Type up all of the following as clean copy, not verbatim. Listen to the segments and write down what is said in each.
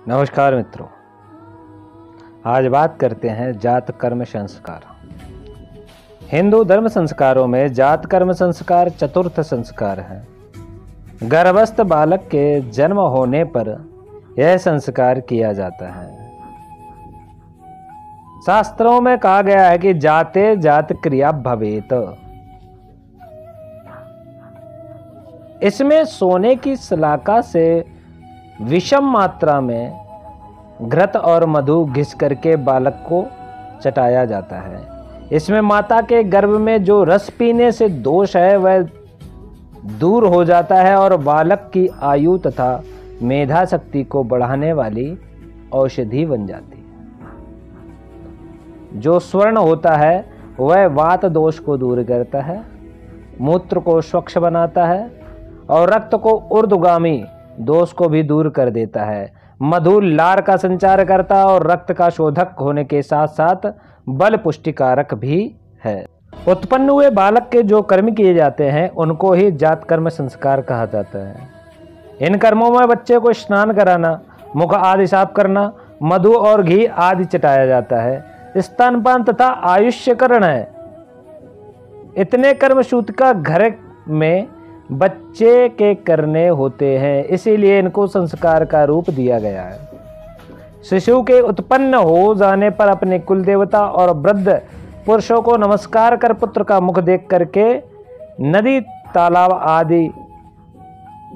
नमस्कार मित्रों, आज बात करते हैं जात कर्म संस्कार। हिंदू धर्म संस्कारों में जात कर्म संस्कार चतुर्थ संस्कार है। गर्भस्थ बालक के जन्म होने पर यह संस्कार किया जाता है। शास्त्रों में कहा गया है कि जाते जात क्रिया भवेत। इसमें सोने की शलाका से विषम मात्रा में घृत और मधु घिस करके बालक को चटाया जाता है। इसमें माता के गर्भ में जो रस पीने से दोष है वह दूर हो जाता है और बालक की आयु तथा मेधा शक्ति को बढ़ाने वाली औषधि बन जाती है। जो स्वर्ण होता है वह वात दोष को दूर करता है, मूत्र को स्वच्छ बनाता है और रक्त को ऊर्ध्वगामी दोष को भी दूर कर देता है। मधु लार का संचार करता और रक्त का शोधक होने के साथ साथ बल पुष्टिकारक भी है। उत्पन्न हुए बालक के जो कर्म किए जाते हैं उनको ही जात कर्म संस्कार कहा जाता है। इन कर्मों में बच्चे को स्नान कराना, मुख आदि साफ करना, मधु और घी आदि चटाया जाता है। स्तनपान तथा आयुष्यकरण है। इतने कर्म सूतिका घर में बच्चे के करने होते हैं, इसीलिए इनको संस्कार का रूप दिया गया है। शिशु के उत्पन्न हो जाने पर अपने कुल देवता और वृद्ध पुरुषों को नमस्कार कर पुत्र का मुख देख करके नदी तालाब आदि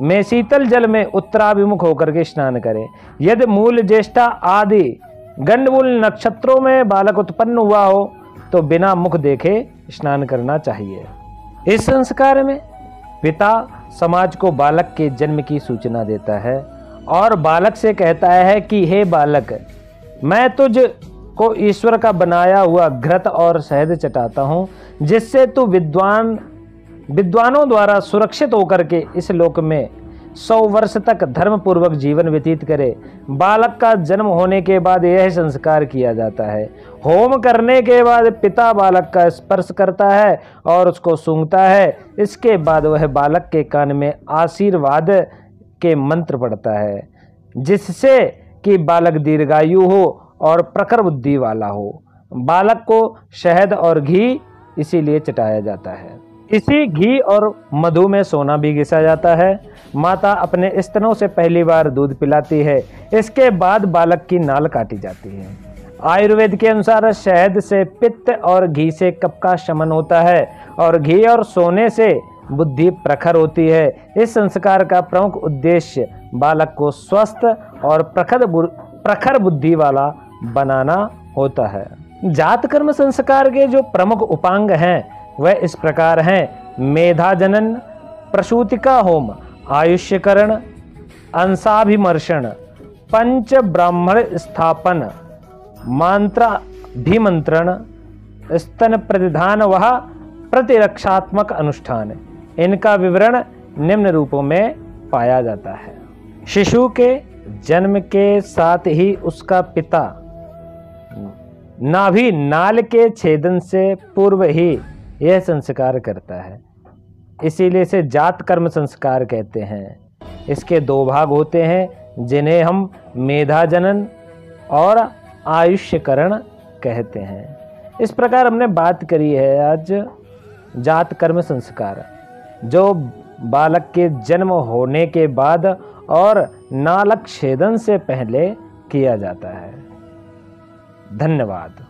में शीतल जल में उत्तराभिमुख होकर के स्नान करें। यदि मूल ज्येष्ठा आदि गंडमूल नक्षत्रों में बालक उत्पन्न हुआ हो तो बिना मुख देखे स्नान करना चाहिए। इस संस्कार में पिता समाज को बालक के जन्म की सूचना देता है और बालक से कहता है कि हे बालक, मैं तुझ को ईश्वर का बनाया हुआ घृत और शहद चटाता हूँ, जिससे तू विद्वानों द्वारा सुरक्षित होकर के इस लोक में 100 वर्ष तक धर्म पूर्वक जीवन व्यतीत करे। बालक का जन्म होने के बाद यह संस्कार किया जाता है। होम करने के बाद पिता बालक का स्पर्श करता है और उसको सूंघता है। इसके बाद वह बालक के कान में आशीर्वाद के मंत्र पढ़ता है, जिससे कि बालक दीर्घायु हो और प्रखर बुद्धि वाला हो। बालक को शहद और घी इसीलिए चटाया जाता है। इसी घी और मधु में सोना भी घिसा जाता है। माता अपने स्तनों से पहली बार दूध पिलाती है। इसके बाद बालक की नाल काटी जाती है। आयुर्वेद के अनुसार शहद से पित्त और घी से कफ का शमन होता है और घी और सोने से बुद्धि प्रखर होती है। इस संस्कार का प्रमुख उद्देश्य बालक को स्वस्थ और प्रखर बुद्धि वाला बनाना होता है। जात कर्म संस्कार के जो प्रमुख उपांग हैं वह इस प्रकार हैं: मेधा जनन, प्रसूतिका होम, आयुष्यकरण, अंशाभिमर्षण, पंच ब्राह्मण स्थापन, मंत्राभिमंत्रण, स्तन प्रतिधान व प्रतिरक्षात्मक अनुष्ठान। इनका विवरण निम्न रूपों में पाया जाता है। शिशु के जन्म के साथ ही उसका पिता नाभि नाल के छेदन से पूर्व ही यह संस्कार करता है, इसीलिए इसे जात कर्म संस्कार कहते हैं। इसके 2 भाग होते हैं, जिन्हें हम मेधा जनन और आयुष्यकरण कहते हैं। इस प्रकार हमने बात करी है आज जात कर्म संस्कार, जो बालक के जन्म होने के बाद और नालक छेदन से पहले किया जाता है। धन्यवाद।